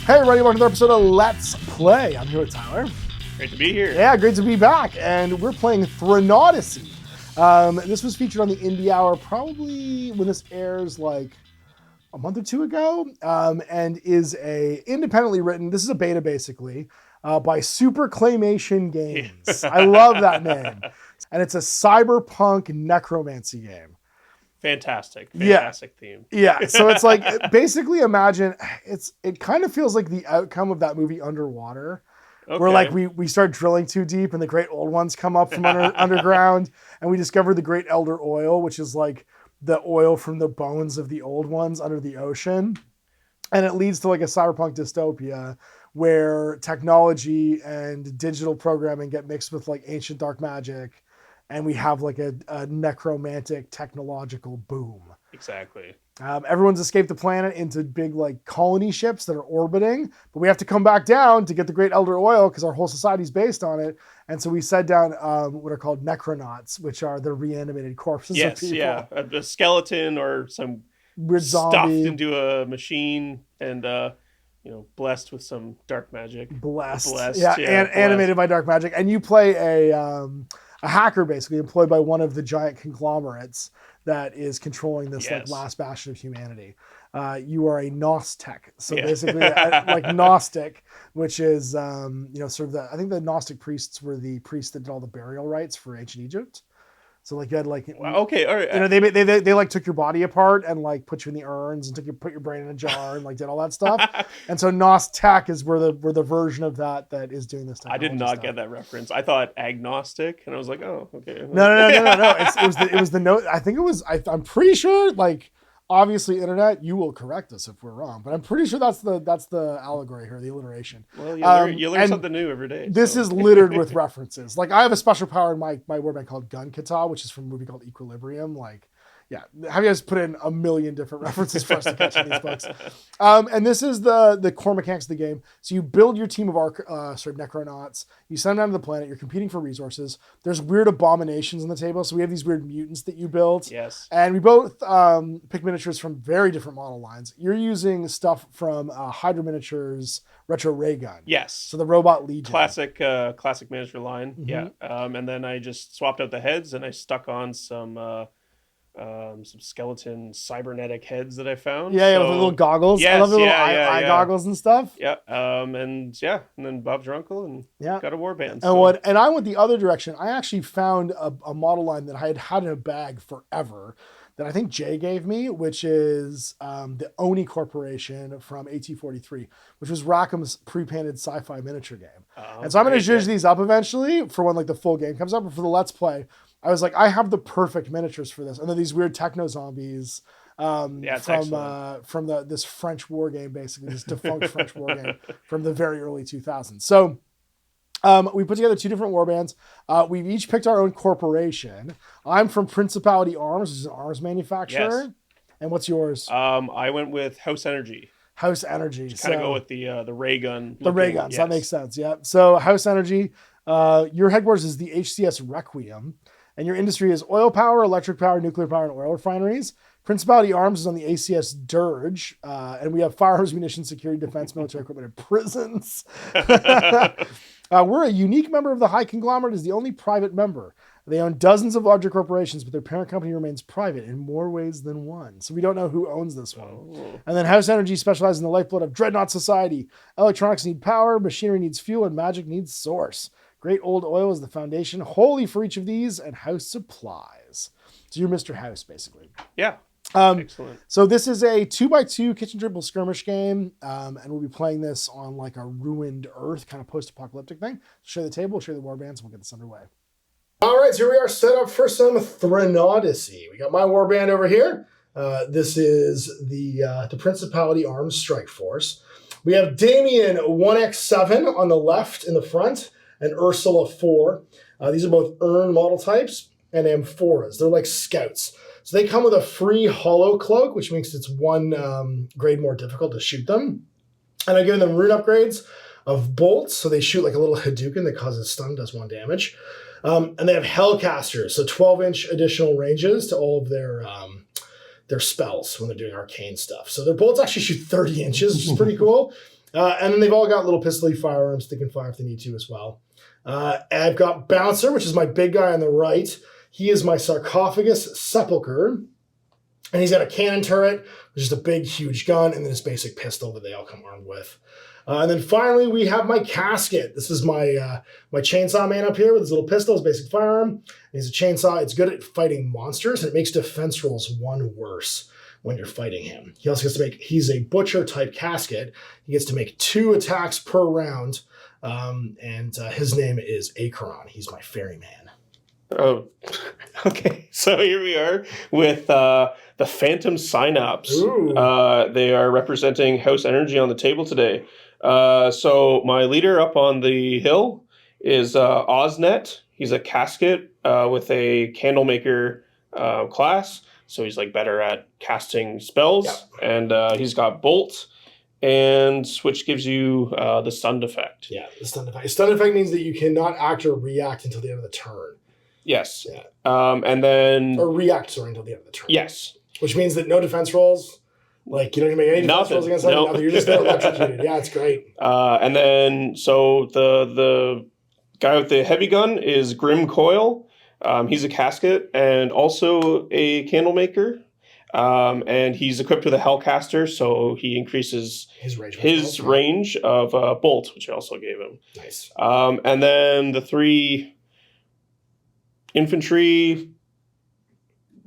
Hey everybody, welcome to another episode of Let's Play. I'm here with Tyler. Great to be here. Yeah, great to be back. And we're playing Thronodyssey. This was featured on the Indie Hour probably when this airs like a month or two ago, and is a independently written, this is a beta basically, by Super Claymation Games. I love that name. And it's a cyberpunk necromancy game. Fantastic theme. Yeah, so it's like, basically imagine, it kind of feels like the outcome of that movie Underwater, where like we start drilling too deep and the great old ones come up from underground, and we discover the great elder oil, which is like the oil from the bones of the old ones under the ocean. And it leads to like a cyberpunk dystopia where technology and digital programming get mixed with like ancient dark magic. And we have like a necromantic technological boom. Exactly. Everyone's escaped the planet into big like colony ships that are orbiting, but we have to come back down to get the great elder oil because our whole society is based on it. And so we set down what are called Necronauts, which are the reanimated corpses of people. Yeah, a skeleton or some weird zombie stuffed into a machine and blessed with some dark magic. Blessed. Yeah, animated by dark magic. And you play a hacker basically employed by one of the giant conglomerates that is controlling this like last bastion of humanity. You are a Gnostic, so basically like Gnostic, which is sort of I think the Gnostic priests were the priests that did all the burial rites for ancient Egypt. So like you had like okay, all right. They like took your body apart and like put you in the urns and put your brain in a jar and like did all that stuff. And so Gnostic is where the version of that is doing this stuff. I did not get that reference. I thought agnostic, and I was like, oh, okay. No. It was the note. I think it was. I'm pretty sure. Like, obviously, internet, you will correct us if we're wrong, but I'm pretty sure that's the allegory here, the alliteration. Well, you learn something new every day. This is littered with references. Like, I have a special power in my Warband called Gun Kata, which is from a movie called Equilibrium. Like, yeah, have you guys put in a million different references for us to catch in these books? And this is the core mechanics of the game. So you build your team of Necronauts. You send them down to the planet. You're competing for resources. There's weird abominations on the table. So we have these weird mutants that you built. Yes. And we both pick miniatures from very different model lines. You're using stuff from Hydra Miniatures Retro Ray Gun. Yes. So the Robot Legion. Classic miniature line. Mm-hmm. Yeah. And then I just swapped out the heads and I stuck on some skeleton cybernetic heads that I found. Yeah, with the little goggles. Yes, I love the little eye goggles and stuff. Yeah. And then Bob's your uncle and got a warband. So. And I went the other direction. I actually found a model line that I had in a bag forever that I think Jay gave me, which is the Oni Corporation from AT-43, which was Rackham's pre-painted sci-fi miniature game. And so I'm going to zhuzh these up eventually for when like the full game comes up. But for the Let's Play, I was like, I have the perfect miniatures for this. And then these weird techno zombies from this French war game, basically, this defunct French war game from the very early 2000s. So we put together two different warbands. We've each picked our own corporation. I'm from Principality Arms, which is an arms manufacturer. Yes. And what's yours? I went with House Energy. House Energy. Kind of go with the ray gun. The ray guns, that makes sense, yeah. So House Energy, your headquarters is the HCS Requiem. And your industry is oil power, electric power, nuclear power, and oil refineries. Principality Arms is on the ACS Dirge. And we have firearms, munitions, security, defense, military equipment, and prisons. We're a unique member of the High Conglomerate as the only private member. They own dozens of larger corporations, but their parent company remains private in more ways than one. So we don't know who owns this one. Oh. And then House Energy specializes in the lifeblood of Dreadnought Society. Electronics need power, machinery needs fuel, and magic needs source. Great old oil is the foundation, wholly for each of these, and House supplies. So you're Mr. House, basically. Yeah. Excellent. So this is a 2x2 kitchen table skirmish game, and we'll be playing this on like a ruined Earth, kind of post-apocalyptic thing. Share the table, share the warbands, and we'll get this underway. All right, so here we are set up for some Threnodysssey. We got my warband over here. This is the Principality Arms Strike Force. We have Damien 1x7 on the left in the front, and Ursula 4. These are both Urn model types and Amphoras. They're like scouts. So they come with a free hollow cloak, which makes it one grade more difficult to shoot them. And I've given them rune upgrades of bolts, so they shoot like a little Hadouken that causes stun, does 1 damage. And they have Hellcasters, so 12-inch additional ranges to all of their spells when they're doing arcane stuff. So their bolts actually shoot 30 inches, which is pretty cool. And then they've all got little pistol firearms that can fire if they need to as well. I've got Bouncer, which is my big guy on the right. He is my Sarcophagus Sepulcher. And he's got a cannon turret, which is a big, huge gun, and then his basic pistol that they all come armed with. And then finally, we have my Casket. This is my my chainsaw man up here with his little pistol, his basic firearm. And he's a chainsaw. It's good at fighting monsters, and it makes defense rolls 1 worse when you're fighting him. He also gets to make, he's a butcher-type Casket. He gets to make 2 attacks per round, and his name is Acheron. He's my ferryman. Oh, okay. So here we are with the Phantom Synapse. They are representing House Energy on the table today. So my leader up on the hill is Oznet. He's a Casket with a Candlemaker class. So he's like better at casting spells. Yep. And he's got Bolt, and which gives you the stunned effect. Yeah, the stunned effect. Stunned effect means that you cannot act or react until the end of the turn. Yes. Yeah. And then... Or react, until the end of the turn. Yes. Which means that no defense rolls. Like, you don't even make any defense rolls against them. You're just there electrocuted. Yeah, it's great. And then, so the guy with the heavy gun is Grim Coil. He's a Casket and also a Candlemaker. And he's equipped with a Hellcaster, so he increases his range of Bolt, which I also gave him. Nice. And then the 3... infantry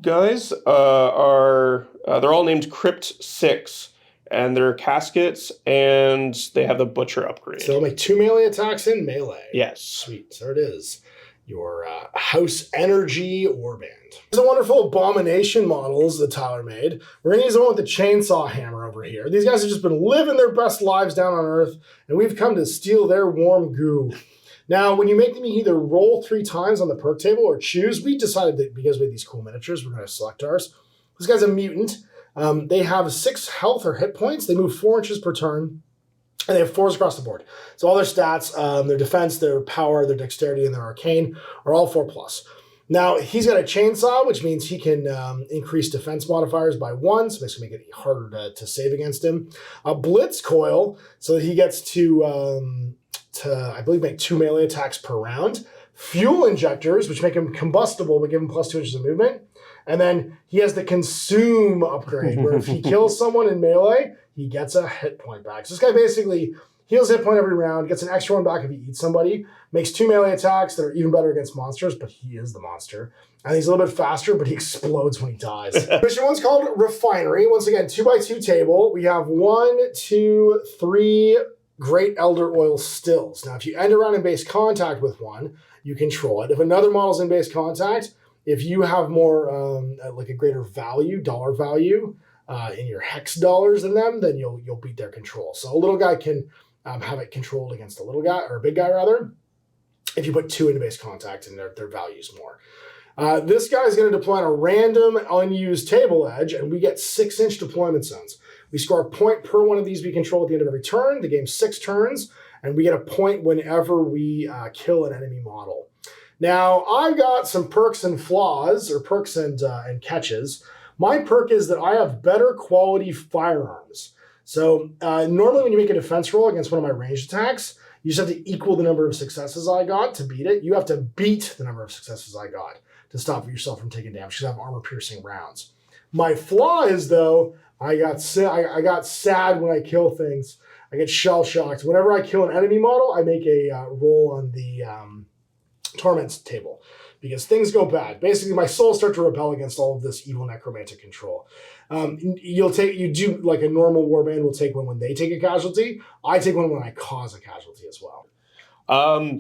guys are they're all named Crypt 6, and they're Caskets, and they have the Butcher upgrade. So they'll make 2 melee attacks in melee. Yes. Sweet. There it is. Your House Energy Warband. There's a wonderful Abomination models that Tyler made. We're going to use the one with the chainsaw hammer over here. These guys have just been living their best lives down on Earth, and we've come to steal their warm goo. Now, when you make them, you either roll 3 times on the perk table or choose. We decided that because we have these cool miniatures, we're going to select ours. This guy's a mutant. They have 6 health or hit points. They move 4 inches per turn, and they have 4s across the board. So all their stats, their defense, their power, their dexterity, and their arcane are all 4+. Now, he's got a chainsaw, which means he can increase defense modifiers by 1, so basically make it harder to save against him. A Blitz Coil, so that he gets to I believe, make 2 melee attacks per round. Fuel Injectors, which make him combustible, but give him +2 inches of movement. And then he has the Consume upgrade, where if he kills someone in melee, he gets a hit point back. So this guy basically heals hit point every round, gets an extra 1 back if he eats somebody, makes 2 melee attacks that are even better against monsters, but he is the monster. And he's a little bit faster, but he explodes when he dies. Mission 1's called Refinery. Once again, 2x2 table. We have 1, 2, 3... Great Elder Oil stills. Now, if you end a round in base contact with one, you control it. If another model's in base contact, if you have more, like a greater value, dollar value, in your hex dollars than them, then you'll beat their control. So a little guy can have it controlled against a little guy, or a big guy rather, if you put 2 into base contact and their value's more. This guy's going to deploy on a random unused table edge, and we get 6-inch deployment zones. We score a point per one of these we control at the end of every turn. The game's 6 turns, and we get a point whenever we kill an enemy model. Now, I've got some perks and flaws, or perks and catches. My perk is that I have better quality firearms. So normally when you make a defense roll against one of my ranged attacks, you just have to equal the number of successes I got to beat it. You have to beat the number of successes I got to stop yourself from taking damage, because I have armor-piercing rounds. My flaw is, though, I got sad when I kill things. I get shell-shocked. Whenever I kill an enemy model, I make a roll on the torment table, because things go bad. Basically, my souls start to rebel against all of this evil necromantic control. You do like a normal warband will take one when they take a casualty. I take one when I cause a casualty as well.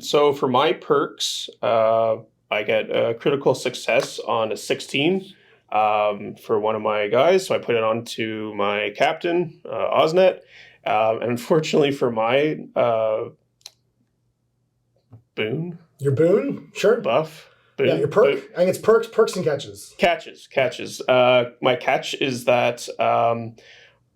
So for my perks, I get a critical success on a 16 for one of my guys. So I put it onto my captain, Oznet. And unfortunately for my boon. Your boon? Sure. Buff. Boon, yeah, your perk. I think it's perks and catches. Catches. My catch is that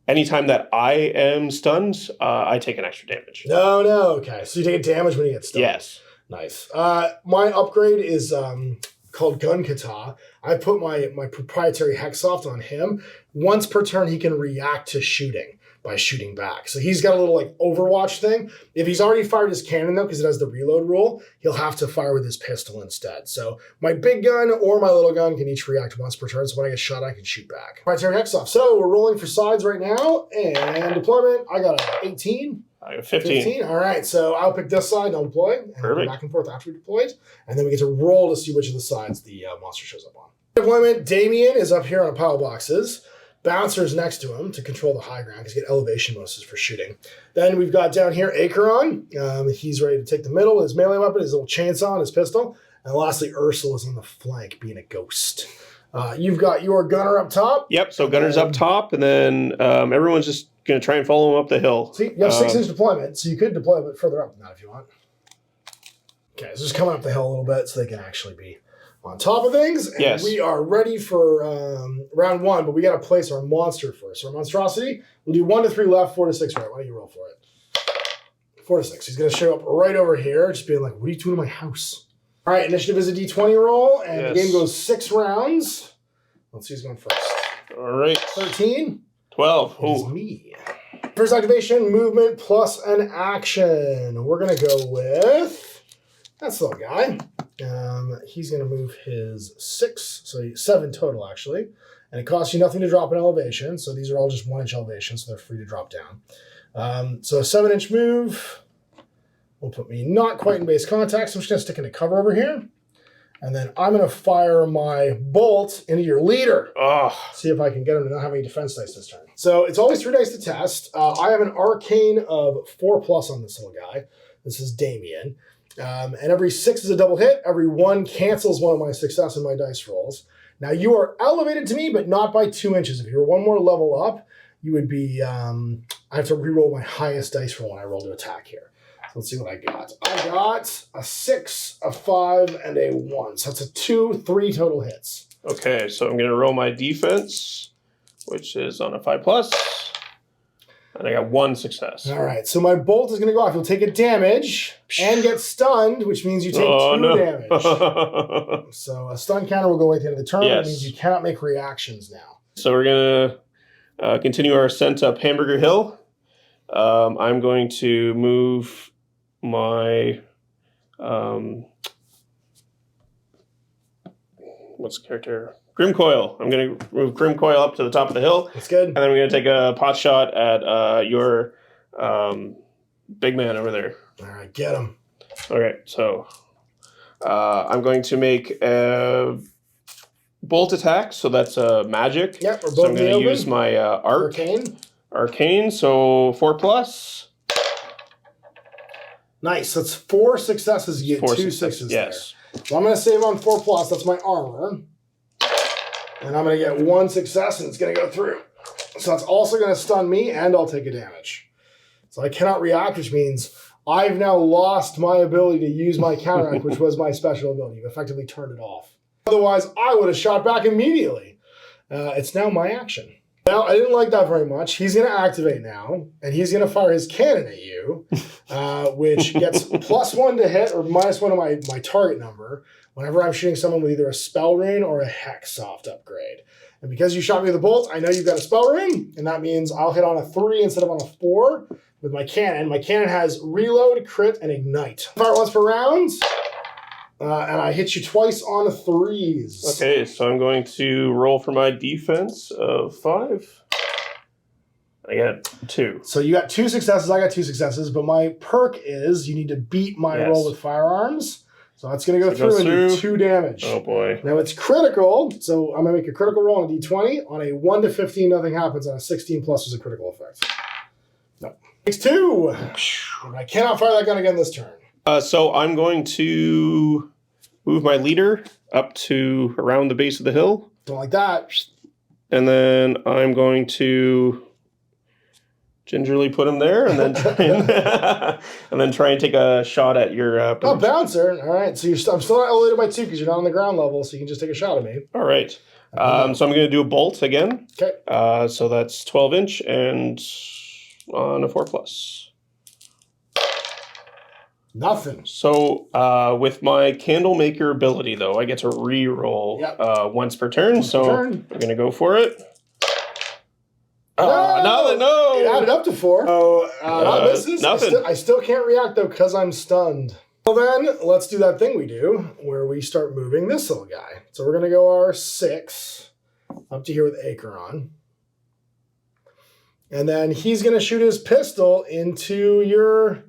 anytime that I am stunned, I take an extra damage. No. Okay. So you take a damage when you get stunned. Yes. Nice. My upgrade is called Gun Kata. I put my proprietary Hexsoft on him. Once per turn, he can react to shooting. by shooting back. So he's got a little like Overwatch thing. If he's already fired his cannon though, because it has the reload rule, he'll have to fire with his pistol instead. So my big gun or my little gun can each react once per turn. So when I get shot, I can shoot back. All right, turn next off. So we're rolling for sides right now, and deployment. I got an 18. I got 15. All right, so I'll pick this side and I'll deploy, and I'll go back and forth after we deployed, and then we get to roll to see which of the sides the monster shows up on. Deployment. Damien is up here on a pile of boxes. Bouncer's next to him to control the high ground because you get elevation bonuses for shooting. Then we've got down here Acheron. He's ready to take the middle with his melee weapon, his little chainsaw, and his pistol. And lastly, Ursula's on the flank, being a ghost. You've got your gunner up top. Yep, so gunner's up top, and then everyone's just going to try and follow him up the hill. See, you have 6-inch deployment, so you could deploy a bit further up than that if you want. Okay, so just coming up the hill a little bit so they can actually be on top of things. And yes. We are ready for round 1, but we got to place our monster first. So our monstrosity, we'll do 1 to 3 left, 4 to 6 right. Why don't you roll for it? 4 to 6. He's going to show up right over here, just being like, what are you doing in my house? All right, initiative is a d20 roll, and the game goes 6 rounds. Let's see who's going first. All right. 13. 12. It's me. First activation, movement plus an action. We're going to go with that little guy. He's going to move his 6, so 7 total, actually. And it costs you nothing to drop an elevation, so these are all just 1-inch elevations, so they're free to drop down. So a 7-inch move will put me not quite in base contact, so I'm just going to stick into cover over here. And then I'm going to fire my bolt into your leader. See if I can get him to not have any defense dice this turn. So it's always 3 dice to test. I have an arcane of 4+ on this little guy. This is Damien. And every 6 is a double hit. Every 1 cancels one of my success in my dice rolls. Now you are elevated to me, but not by 2 inches. If you were 1 more level up, you would be, I have to reroll my highest dice roll when I roll to attack here. So let's see what I got. I got a 6, a 5, and a 1. So that's a 2, 3 total hits. Okay, so I'm going to roll my defense, which is on a 5+. And I got 1 success. All right, so my bolt is going to go off. You'll take a damage and get stunned, which means you take 2 damage. So a stun counter will go away at the end of the turn. That means you cannot make reactions now. So we're going to continue our ascent up Hamburger Hill. I'm going to move my... what's the character? Grimcoil. I'm going to move Grimcoil up to the top of the hill. That's good. And then we're going to take a pot shot at your big man over there. All right, get him. Okay, so I'm going to make a bolt attack. So that's a magic. Yep, we're both so I'm going to use my Arcane, so 4+. Nice. That's 4 successes. You get 2 6s there. So I'm going to save on 4+. That's my armor. And I'm going to get 1 success, and it's going to go through. So that's also going to stun me, and I'll take a damage. So I cannot react, which means I've now lost my ability to use my counteract, which was my special ability. You've effectively turned it off. Otherwise, I would have shot back immediately. It's now my action. Now, I didn't like that very much. He's going to activate now, and he's going to fire his cannon at you, which gets +1 to hit or -1 of my target number whenever I'm shooting someone with either a spell rune or a hex soft upgrade. And because you shot me with a bolt, I know you've got a spell rune, and that means I'll hit on a 3 instead of on a 4 with my cannon. My cannon has reload, crit, and ignite. Fire once per round. And I hit you twice on 3s. Okay, so I'm going to roll for my defense of 5. I got 2. So you got 2 successes, I got 2 successes, but my perk is you need to beat my roll with firearms. So that's going to go through and do 2 damage. Oh boy. Now it's critical, so I'm going to make a critical roll on a d20. On a 1 to 15, nothing happens. On a 16+ is a critical effect. No. Takes 2. I cannot fire that gun again this turn. So I'm going to move my leader up to around the base of the hill. Don't like that. And then I'm going to gingerly put him there, and then try and take a shot at your. Bouncer! All right, so I'm still not elevated by 2 because you're not on the ground level, so you can just take a shot at me. All right. So I'm going to do a bolt again. Okay. So that's 12-inch and on a 4+. Nothing. So with my Candlemaker ability, though, I get to re-roll once per turn. I'm going to go for it. No! It added up to 4. Oh, that misses. Nothing. I still can't react, though, because I'm stunned. Well, then, let's do that thing we do, where we start moving this little guy. So we're going to go our 6 up to here with Acheron. And then he's going to shoot his pistol into your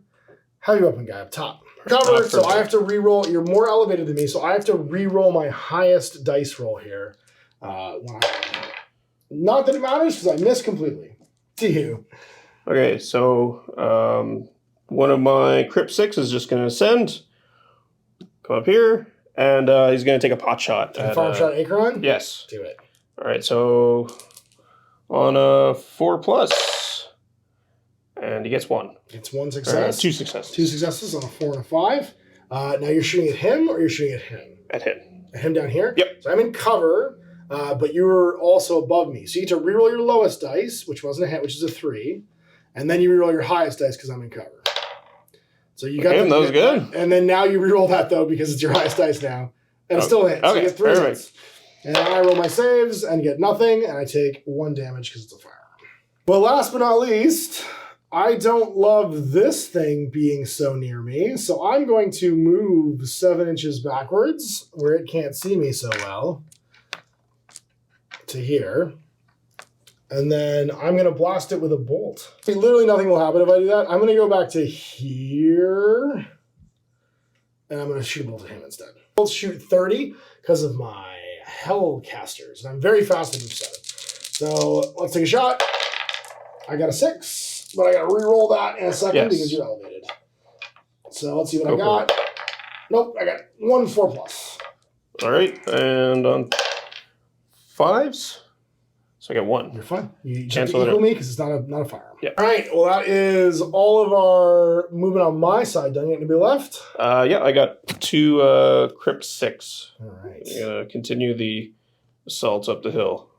heavy weapon guy up top. Covered, so I have to re-roll. You're more elevated than me, so I have to re-roll my highest dice roll here. Not that it matters, because I missed completely. To you. Okay, so one of my Crypt 6 is just going to ascend, come up here, and he's going to take a pot shot. Farm shot Acheron? Yes. Do it. All right, so on a 4+, and he gets 1. It's 1 success. 2 successes. 2 successes on a 4 and a 5. Now you're shooting at him, or you're shooting at him? At him. At him down here? Yep. So I'm in cover, but you're also above me. So you get to reroll your lowest dice, which wasn't a hit, which is a 3. And then you reroll your highest dice because I'm in cover. So you got that was good. And then now you reroll that, though, because it's your highest dice now. And it's still a hit. So you get 3 hits. And I roll my saves and get nothing, and I take 1 damage because it's a firearm. Well, last but not least, I don't love this thing being so near me, so I'm going to move 7 inches backwards, where it can't see me so well, to here. And then I'm going to blast it with a bolt. See, literally nothing will happen if I do that. I'm going to go back to here, and I'm going to shoot a bolt at him instead. I'll shoot 30 because of my Hellcasters, and I'm very fast to move 7. So let's take a shot. I got a 6, but I got to re-roll that in a second because you're elevated. So let's see what I got. Nope, I got 1 4+. All right, and on 5s, so I get 1. You're fine. You just Cancel have to equal it. me because it's not a firearm. Yeah. All right, well, that is all of our movement on my side done. Anything to be left? Yeah, I got 2 Crypt 6. All right. I'm going to continue the assault up the hill.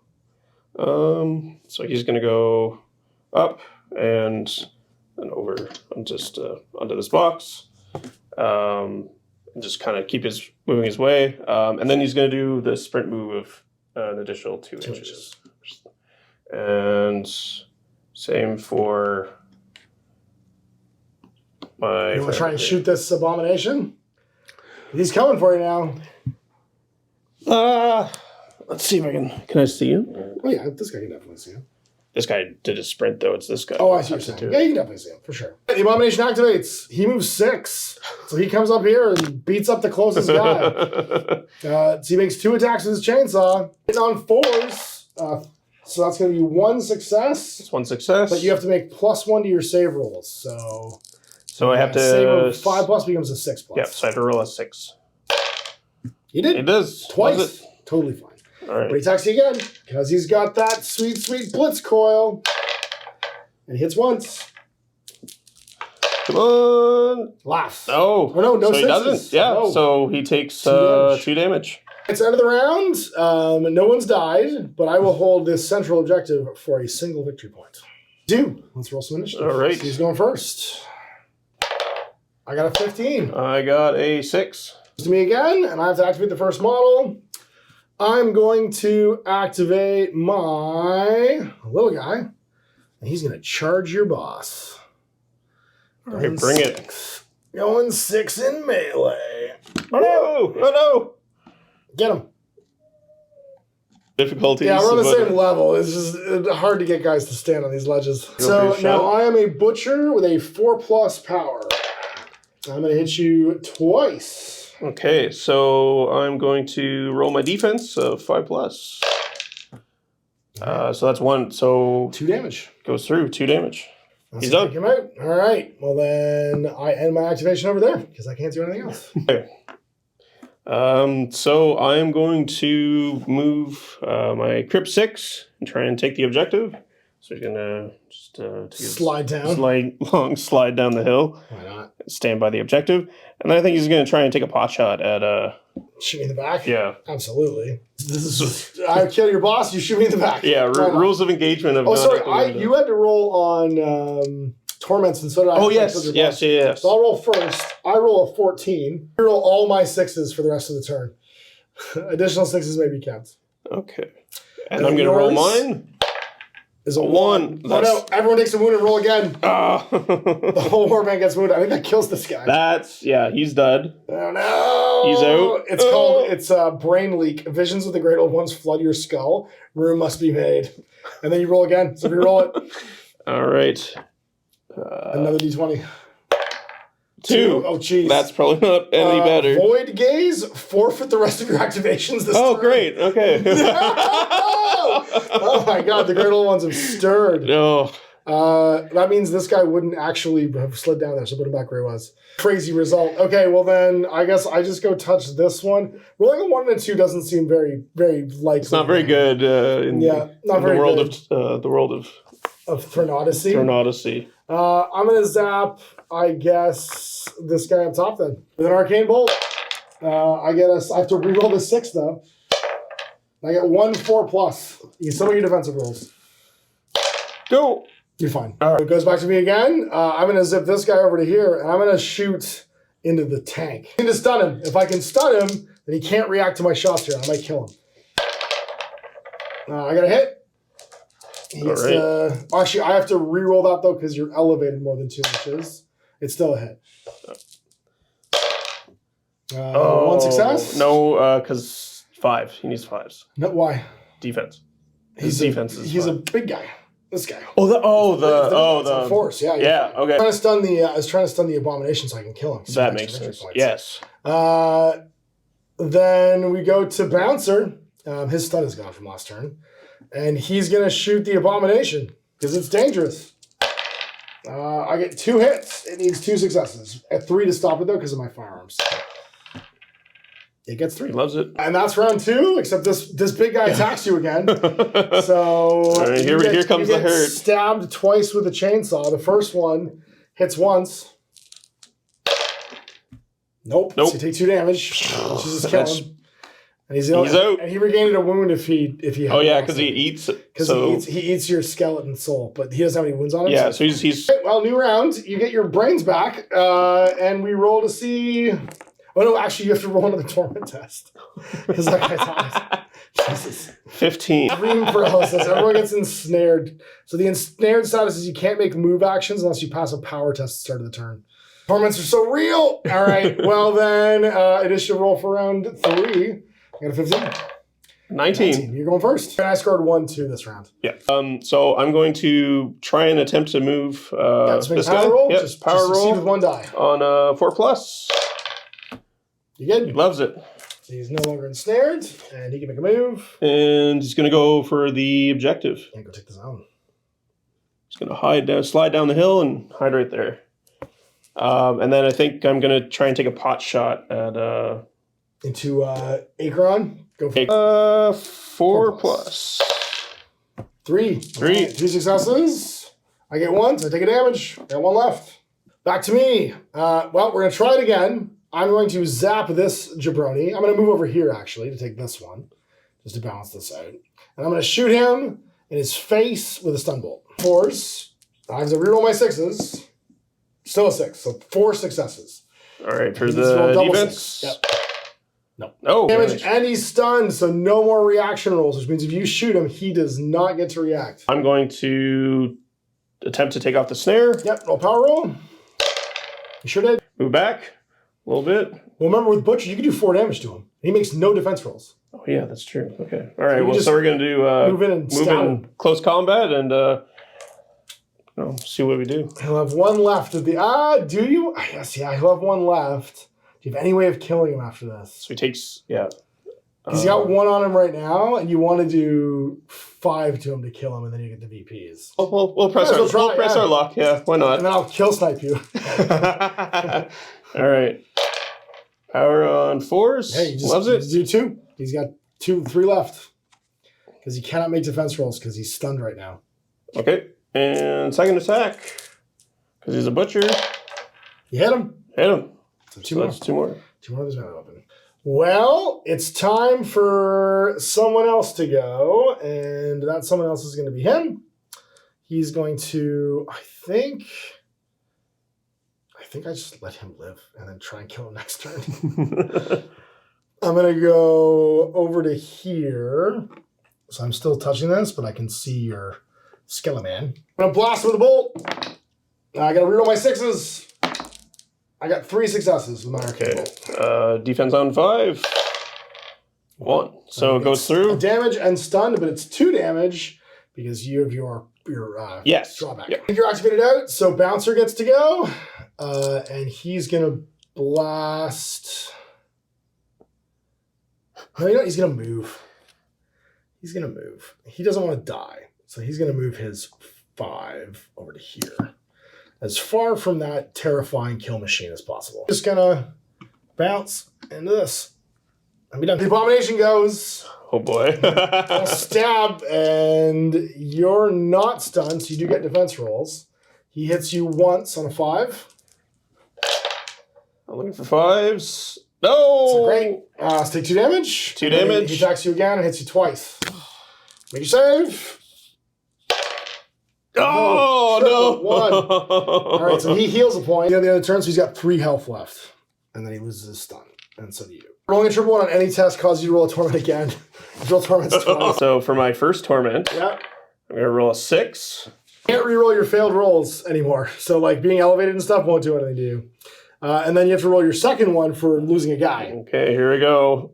So he's going to go up and over onto this box. And just kind of keep moving his way. And then he's going to do the sprint move of an additional 2 inches. And same for my... You want to try and shoot this abomination? He's coming for you now. Let's see if I can... Can I see him? Oh, yeah, this guy can definitely see him. This guy did a sprint, though. It's this guy. Oh, I see what you're saying. Yeah, you can definitely see him, for sure. The abomination activates. He moves 6. So he comes up here and beats up the closest guy. So he makes 2 attacks with his chainsaw. It's on 4s. So that's going to be 1 success. It's 1 success. But you have to make +1 to your save rolls. So I have to... Save of 5+ becomes a 6+. Yep, so I have to roll a 6. He did. He does. Twice. Totally fine. All right. But he attacks you again because he's got that sweet, sweet blitz coil. And he hits once. Come on. Laugh. No. Oh, no so sixes. he doesn't. Yeah, No. so he takes 2 damage. It's end of the round. No one's died, but I will hold this central objective for a single victory point. Let's roll some initiative. All right. So he's going first. I got a 15. I got a 6. It's to me again, and I have to activate the first model. I'm going to activate my little guy, and he's going to charge your boss. All right, bring it. Going 6 in melee. Oh, no. Oh, no. Get him. Difficulties. Yeah, we're on the same level. It's just hard to get guys to stand on these ledges. So now I am a butcher with a 4+ power. I'm going to hit you twice. Okay, so I'm going to roll my defense of 5+. So that's 1. So 2 damage. Goes through 2 damage. Let's He's done. take him out. All right. Well, then I end my activation over there because I can't do anything else. Okay. So I'm going to move my Crypt 6 and try and take the objective. So he's gonna just slide down. Slide down the hill. Why not? Stand by the objective, and then I think he's gonna try and take a pot shot at Shoot me in the back. Yeah, absolutely. This is just, I kill your boss. You shoot me in the back. Yeah, rules of engagement. Oh, sorry. You had to roll on torments, and so did I. Oh yes. So I'll roll first. I roll a 14. I roll all my 6s for the rest of the turn. Additional 6s may be kept. Okay, and I'm gonna roll mine. is a 1. Oh no, everyone takes a wound and roll again. Oh. The whole warband gets wounded. I think that kills this guy. He's dead. Oh no! He's out. It's brain leak. Visions of the great old ones flood your skull. Room must be made. And then you roll again. So re-roll it. All right. Another d20. 2. Oh, jeez. That's probably not any better. Void gaze. Forfeit the rest of your activations this turn. Great. Okay. Oh my god, the great old ones have stirred. No. That means this guy wouldn't actually have slid down there, so put him back where he was. Crazy result. Okay, well then, I guess I just go touch this one. Rolling a 1 and a 2 doesn't seem very, very likely. It's not very good in the world of Thronodyssey. Thronoticy. I'm gonna zap, I guess, this guy up top then with an arcane bolt. I have to reroll the 6 though. I get 1 4 plus. You can still make your defensive rolls. Go. You're fine. All right. It goes back to me again. I'm going to zip this guy over to here, and I'm going to shoot into the tank. I need to stun him. If I can stun him, then he can't react to my shots here. I might kill him. I got a hit. Actually, I have to re-roll that, though, because you're elevated more than 2 inches. It's still a hit. 1 success? No, because 5. He needs 5s. No, why? Defense. He's a big guy. This guy. The force. Yeah. Yeah. Okay. I was trying to stun the abomination so I can kill him. So that makes sense. Points. Yes. Then we go to Bouncer. His stun is gone from last turn, and he's gonna shoot the abomination because it's dangerous. I get 2 hits. It needs 2 successes. At 3 to stop it though because of my firearms. It gets 3. Loves it. And that's round 2, except this big guy attacks you again. So right, here comes the hurt. Stabbed twice with a chainsaw. The first one hits once. Nope. So you take 2 damage. Which is just kill him. And he's out. And he regained a wound if he had. Oh yeah, because he eats. Because he eats your skeleton soul, but he doesn't have any wounds on him. Yeah, so he's. Well, new round. You get your brains back, and we roll to see. Oh no! Actually, you have to roll another torment test because that guy dies. Jesus. 15. Dream paralysis. Everyone gets ensnared. So the ensnared status is you can't make move actions unless you pass a power test at the start of the turn. Torments are so real. All right. Well then, initiative roll for round 3. I got a 15. 19. You're going first. And I scored 1-2 this round. Yeah. So I'm going to try and attempt to move this guy. Roll. Yep. Just power roll with 1 die on 4 plus. You good? He loves it. So he's no longer ensnared, and he can make a move. And he's going to go for the objective. Yeah, go take the zone. He's going to slide down the hill and hide right there. And then I think I'm going to try and take a pot shot at... Into Acron? Go for it. 4 plus. 3. 3 successes. I get 1, so I take a damage. I got 1 left. Back to me. Well, we're going to try it again. I'm going to zap this jabroni. I'm going to move over here, actually, to take this one, just to balance this out. And I'm going to shoot him in his face with a stun bolt. 4s. I have to reroll my 6s. Still a 6, so 4 successes. All right, for the defense. 6. Yep. No. Damage, and he's stunned, so no more reaction rolls, which means if you shoot him, he does not get to react. I'm going to attempt to take off the snare. Yep, roll power roll. You sure did. Move back a little bit. Well, remember with Butcher, you can do 4 damage to him. He makes no defense rolls. Oh, yeah, that's true. Okay. All right, so we're going to do move in close combat and see what we do. He'll have 1 left at the... do you? Yes, yeah, he'll have 1 left. Do you have any way of killing him after this? So he takes, yeah. He's got 1 on him right now, and you want to do 5 to him to kill him, and then you get the VPs. We'll press our luck. Yeah, why not? And then I'll kill snipe you. All right. Power on 4s. Hey, loves it. Just do 2. He's got 3 left. Because he cannot make defense rolls because he's stunned right now. Okay. And second attack. Because he's a butcher. You hit him. So 2 more. That's 2 more. 2 more of his melee weapon. Well, it's time for someone else to go, and that someone else is going to be him. He's going to, I think I just let him live and then try and kill him next turn. I'm going to go over to here. So I'm still touching this, but I can see your Skeleman. I'm gonna blast him with a bolt. I gotta reroll my 6s. I got 3 successes with my arcane bolt. Defense on 5. 1. So it goes through. Damage and stunned, but it's 2 damage because you have your yes. drawback. Yep. I think you're activated out, so Bouncer gets to go. And he's gonna blast. No, you know what? He's gonna move. He's gonna move. He doesn't want to die. So he's gonna move his 5 over to here. As far from that terrifying kill machine as possible. Just gonna bounce into this. And be done. The abomination goes. Oh boy. I'll stab, and you're not stunned, so you do get defense rolls. He hits you once on a 5. I'm looking for 5s. No! So great. Let's take 2 damage. 2 damage. He attacks you again and hits you twice. Make your save. Oh, no! 1. All right, so he heals a point. The other turn, so he's got 3 health left. And then he loses his stun. And so do you. Rolling a triple 1 on any test causes you to roll a torment again. You roll torments twice. So for my first torment, Yeah. I'm going to roll a 6. Can't reroll your failed rolls anymore. So like being elevated and stuff won't do anything to you. And then you have to roll your second one for losing a guy. Okay, here we go.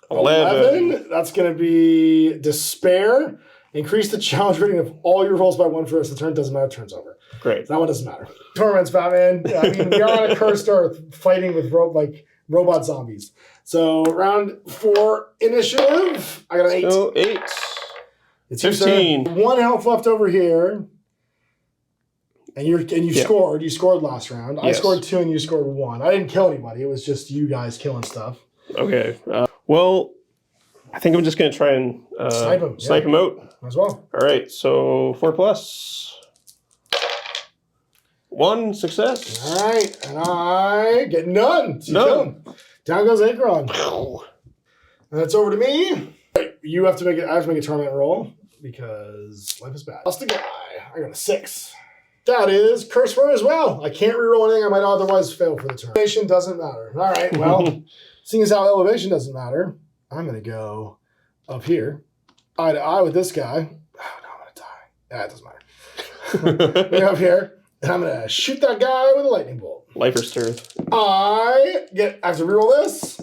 11. That's going to be despair. Increase the challenge rating of all your rolls by 1 for the rest of the turn. Doesn't matter. Turn's over. Great. That one doesn't matter. Torments, Batman. I mean, we are on a cursed earth fighting with robot zombies. So round 4 initiative. I got an 8. So 8. It's 15. 1 health left over here. And you scored. You scored last round. I Yes. scored 2 and you scored 1. I didn't kill anybody. It was just you guys killing stuff. Okay. Well, I think I'm just going to try and snipe him out. As well. All right. So 4 plus. 1 success. All right. And I get none. So you kill him. Down goes Akron. And that's over to me. You have to make it. I have to make a torment roll because life is bad. Lost a guy. I got a 6. That is curse word as well. I can't reroll anything I might otherwise fail for the turn. Elevation doesn't matter. All right. Well, seeing as how elevation doesn't matter, I'm gonna go up here, eye to eye with this guy. Oh no, I'm gonna die. Yeah, it doesn't matter. Go up here, and I'm gonna shoot that guy with a lightning bolt. Life or Stirth. I have to reroll this.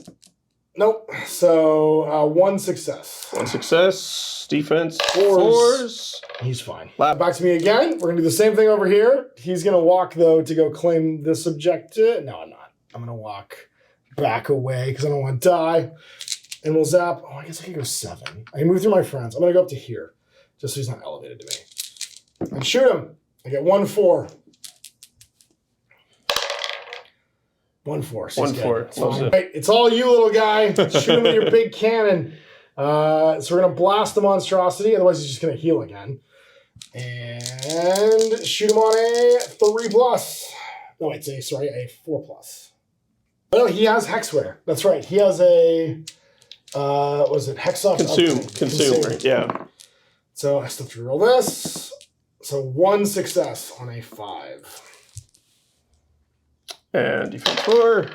Nope. So 1 success. 1 success. Defense. 4s. He's fine. Back to me again. We're going to do the same thing over here. He's going to walk, though, to go claim this objective. No, I'm not. I'm going to walk back away because I don't want to die. And we'll zap. Oh, I guess I can go 7. I can move through my friends. I'm going to go up to here just so he's not elevated to me. And shoot him. I get 1-4. 1-4. 1-4. Loves it. Right, it's all you, little guy. Shoot him with your big cannon. So we're going to blast the monstrosity. Otherwise, he's just going to heal again. And shoot him on a 3 plus. No, wait, a 4 plus. Oh, no, he has Hexware. That's right. He has a, what is it? Hexoff. Consume, right? Yeah. So I still have to roll this. So 1 success on a 5. And defense 4.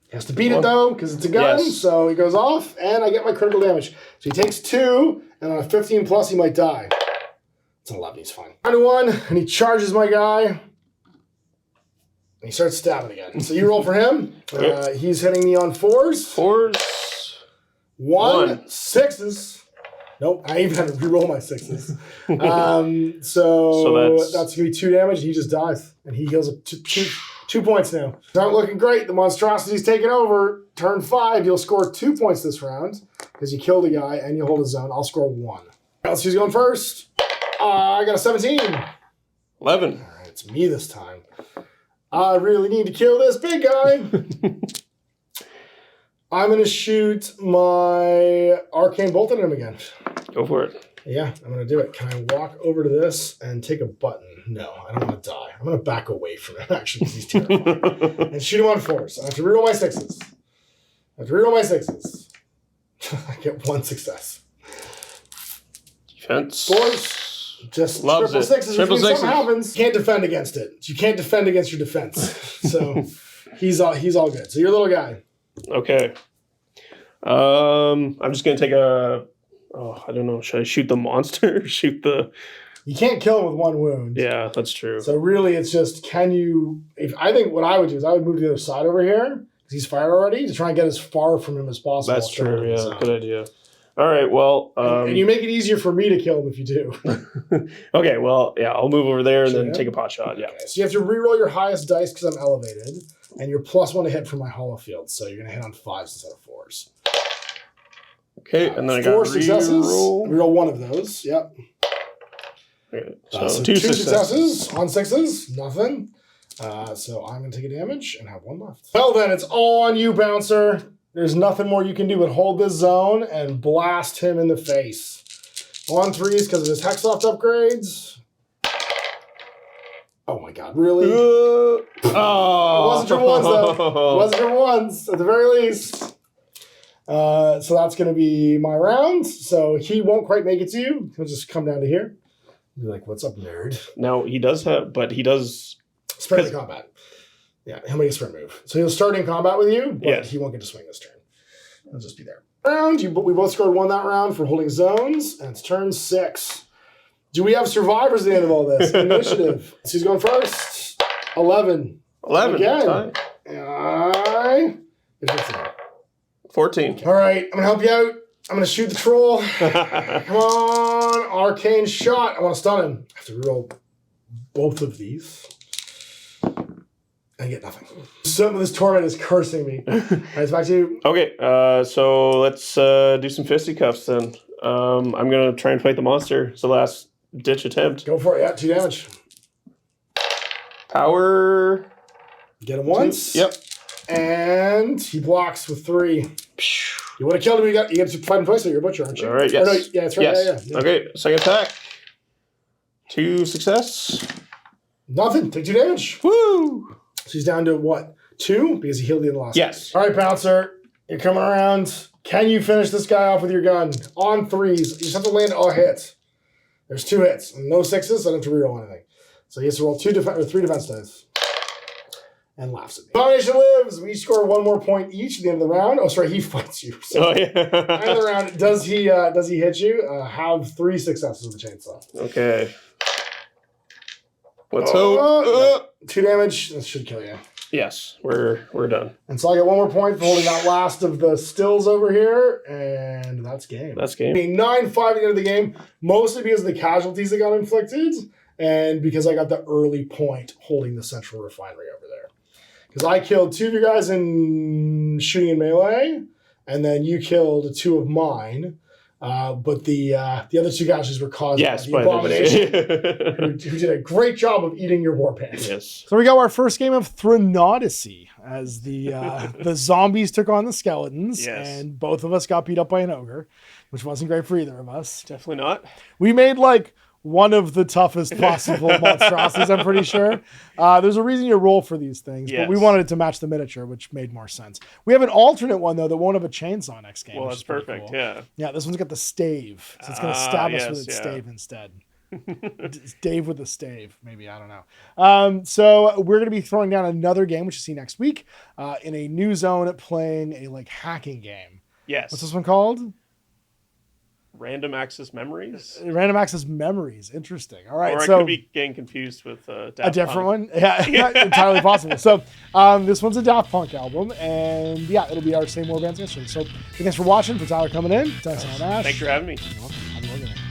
He has to beat it, though, because it's a gun. Yes. So he goes off, and I get my critical damage. So he takes 2, and on a 15 plus, he might die. It's an 11. He's fine. 1, and he charges my guy. And he starts stabbing again. So you roll for him. He's hitting me on 4s. 4s. 1. 6s. Nope, I even had to reroll my 6s. So that's going to be 2 damage. He just dies, and he heals up 2 points now. Not looking great. The monstrosity's taken over. Turn 5, you'll score 2 points this round because you killed a guy and you hold his zone. I'll score 1. Let's see who's going first. I got a 17. 11. All right, it's me this time. I really need to kill this big guy. I'm going to shoot my arcane bolt at him again. Go for it. Yeah, I'm going to do it. Can I walk over to this and take a button? No, I don't want to die. I'm going to back away from him, actually, because he's terrifying. And shoot him on 4s. I have to reroll my 6s. I get 1 success. Defense. 4s. Just Loves triple it. 6s. Triple Something 6s. happens. You can't defend against it. You can't defend against your defense. So he's all good. So you're a little guy. Okay. I'm just going to take a... Oh, I don't know. Should I shoot the monster or shoot the You can't kill him with 1 wound. Yeah, that's true. So really, it's just, can you... I think what I would do is I would move to the other side over here, because he's fired already, to try and get as far from him as possible. That's true, yeah. Good idea. All right, well... and you make it easier for me to kill him if you do. Okay, well, yeah, I'll move over there and then take a pot shot, yeah. Okay, so you have to reroll your highest dice because I'm elevated, and you're +1 to hit from my hollow field, so you're going to hit on 5s instead of 4s. Okay, and then I got 4 successes. reroll. Reroll 1 of those, yep. Okay, So 2 successes on 6s, nothing. So I'm going to take a damage and have 1 left. Well then, it's all on you, Bouncer. There's nothing more you can do but hold this zone and blast him in the face. On 3s because of his Hexloft upgrades. Oh my god, really? Oh. It wasn't your 1s though. It wasn't your 1s, at the very least. So that's going to be my round. So he won't quite make it to you. He'll just come down to here. Be like, what's up, nerd? Now, he does have, but he does... Sprint in combat. Yeah, he'll make a sprint move. So he'll start in combat with you, but he won't get to swing this turn. He'll just be there. Round, we both scored 1 that round for holding zones, and it's turn 6. Do we have survivors at the end of all this? Initiative. So who's going first? 11. 11. Again. 14. Okay. All right, I'm going to help you out. I'm going to shoot the troll. Come on. Arcane shot. I want to stun him. I have to reroll both of these. I get nothing. Some of this torment is cursing me. All right, it's back to you. Okay, so let's do some fisticuffs then. I'm going to try and fight the monster. It's the last ditch attempt. Go for it. Yeah, 2 damage. Power. Get him once. 2. Yep. And he blocks with 3. You want to kill him, you get to fight him twice, so you're a butcher, aren't you? All right, yes. Oh, no, yeah, that's right. Yes. Yeah. Okay, second attack. 2 success. Nothing. Take 2 damage. Woo! So he's down to what? 2? Because he healed you in the last Yes. All right, Bouncer. You're coming around. Can you finish this guy off with your gun? On 3s. You just have to land a hit. There's 2 hits. And no 6s, so I don't have to reroll anything. So he has to roll 3 defense dice. And laughs at me. Domination lives. We each score 1 more point each at the end of the round. Oh, sorry, he fights you. So yeah. end of the round. Does he hit you? Have 3 successes with the chainsaw. Okay. Let's hope. 2 damage. This should kill you. Yes, we're done. And so I get 1 more point for holding that last of the stills over here, and that's game. That's game. 9-5 at the end of the game, mostly because of the casualties that got inflicted, and because I got the early point holding the central refinery over there. Because I killed 2 of you guys in shooting in melee, and then you killed 2 of mine. But the other 2 casualties were caused by the abomination, who did a great job of eating your warband. Yes. So we got our first game of Thronodyssey as the zombies took on the skeletons, and both of us got beat up by an ogre, which wasn't great for either of us. Definitely not. We made like one of the toughest possible monstrosities, I'm pretty sure. There's a reason you roll for these things, but we wanted it to match the miniature, which made more sense. We have an alternate one, though, that won't have a chainsaw next game. Well, that's perfect, cool. Yeah. Yeah, this one's got the stave, so it's going to stab us with its stave instead. It's Dave with a stave, maybe, I don't know. So we're going to be throwing down another game, which you'll see next week, in a new zone playing a like hacking game. Yes. What's this one called? Random access memories? Random access memories. Interesting. All right. Or I could be getting confused with a different one. Yeah, entirely possible. So this one's a Daft Punk album, and yeah, it'll be our same Warband session. So thanks for watching. For Tyler coming in. Thanks for Thanks for having me. You're welcome. Have a good one.